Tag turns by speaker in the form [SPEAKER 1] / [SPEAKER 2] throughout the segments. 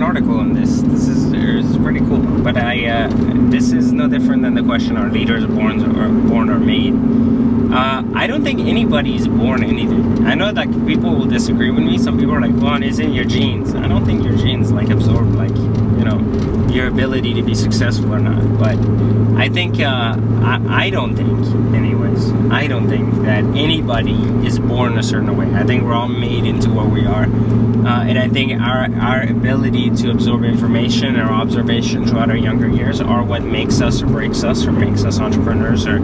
[SPEAKER 1] article on this. This is pretty cool. But this is no different than the question: are leaders born or made? I don't think anybody is born anything. I know that people will disagree with me. Some people are like, "Well, it's in your genes." I don't think your genes like absorb like, you know, your ability to be successful or not. But I think I don't think, anyways, I don't think that anybody is born a certain way. I think we're all made into what we are, and I think our ability to absorb information, our observation throughout our younger years, are what makes us or breaks us, or makes us entrepreneurs or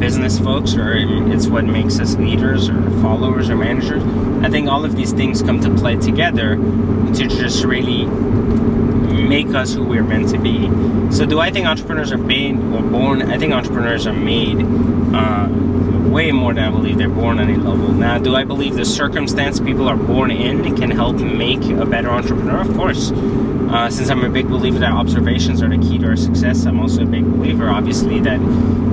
[SPEAKER 1] business folks, or it's what makes us leaders or followers or managers. I think all of these things come to play together to just really make us who we're meant to be. So do I think entrepreneurs are made or born? I think entrepreneurs are made way more than I believe they're born on any level. Now, do I believe the circumstance people are born in can help make a better entrepreneur? Of course. Since I'm a big believer that observations are the key to our success, I'm also a big believer, obviously, that,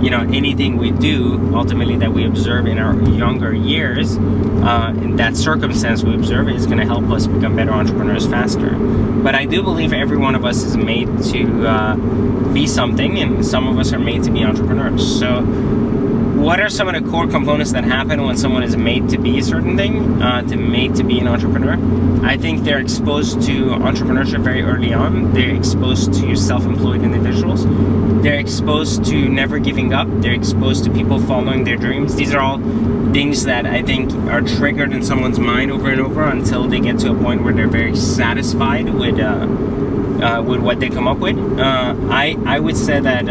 [SPEAKER 1] you know, anything we do, ultimately, that we observe in our younger years, in that circumstance we observe, is going to help us become better entrepreneurs faster. But I do believe every one of us is made to be something, and some of us are made to be entrepreneurs. So what are some of the core components that happen when someone is made to be a certain thing, made to be an entrepreneur? I think they're exposed to entrepreneurship very early on. They're exposed to self-employed individuals. They're exposed to never giving up. They're exposed to people following their dreams. These are all things that I think are triggered in someone's mind over and over until they get to a point where they're very satisfied with what they come up with. I would say that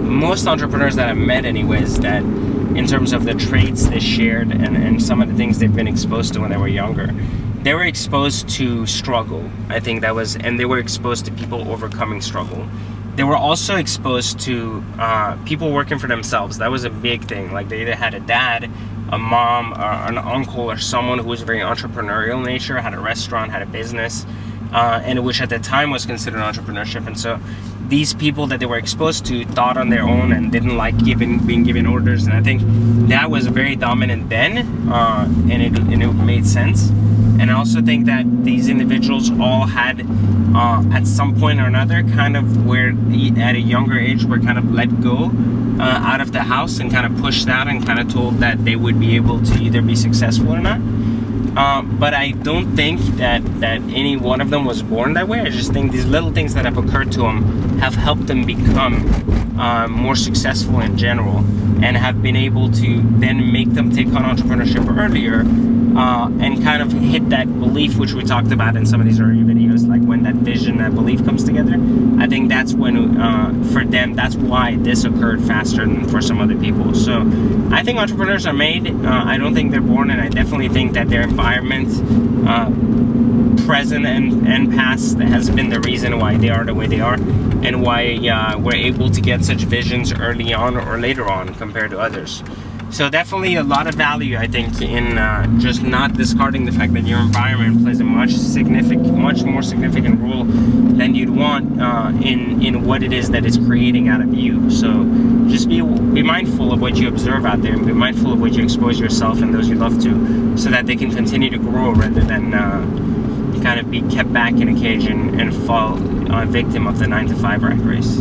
[SPEAKER 1] most entrepreneurs that I've met, anyways, that in terms of the traits they shared and some of the things they've been exposed to when they were younger, they were exposed to struggle. I think that was, and they were exposed to people overcoming struggle. They were also exposed to people working for themselves. That was a big thing. Like, they either had a dad, a mom, or an uncle, or someone who was very entrepreneurial in nature, had a restaurant, had a business, and which at the time was considered entrepreneurship. And so these people that they were exposed to thought on their own and didn't like being given orders. And I think that was very dominant then, and it made sense. And I also think that these individuals all had, at some point or another, kind of at a younger age, were kind of let go out of the house and kind of pushed out and kind of told that they would be able to either be successful or not. But I don't think that any one of them was born that way. I just think these little things that have occurred to them have helped them become more successful in general, and have been able to then make them take on entrepreneurship earlier, and kind of hit that belief, which we talked about in some of these earlier videos, like when that vision, that belief comes together. I think that's when, for them, that's why this occurred faster than for some other people. So I think entrepreneurs are made. I don't think they're born, and I definitely think that their environment, present and past, has been the reason why they are the way they are, and why we're able to get such visions early on or later on compared to others. So definitely a lot of value, I think, in just not discarding the fact that your environment plays a much more significant role than you'd want in what it is that it's creating out of you. So just be mindful of what you observe out there, and be mindful of what you expose yourself and those you love to, so that they can continue to grow rather than kind of be kept back in a cage and fall victim of the 9-to-5 rat race.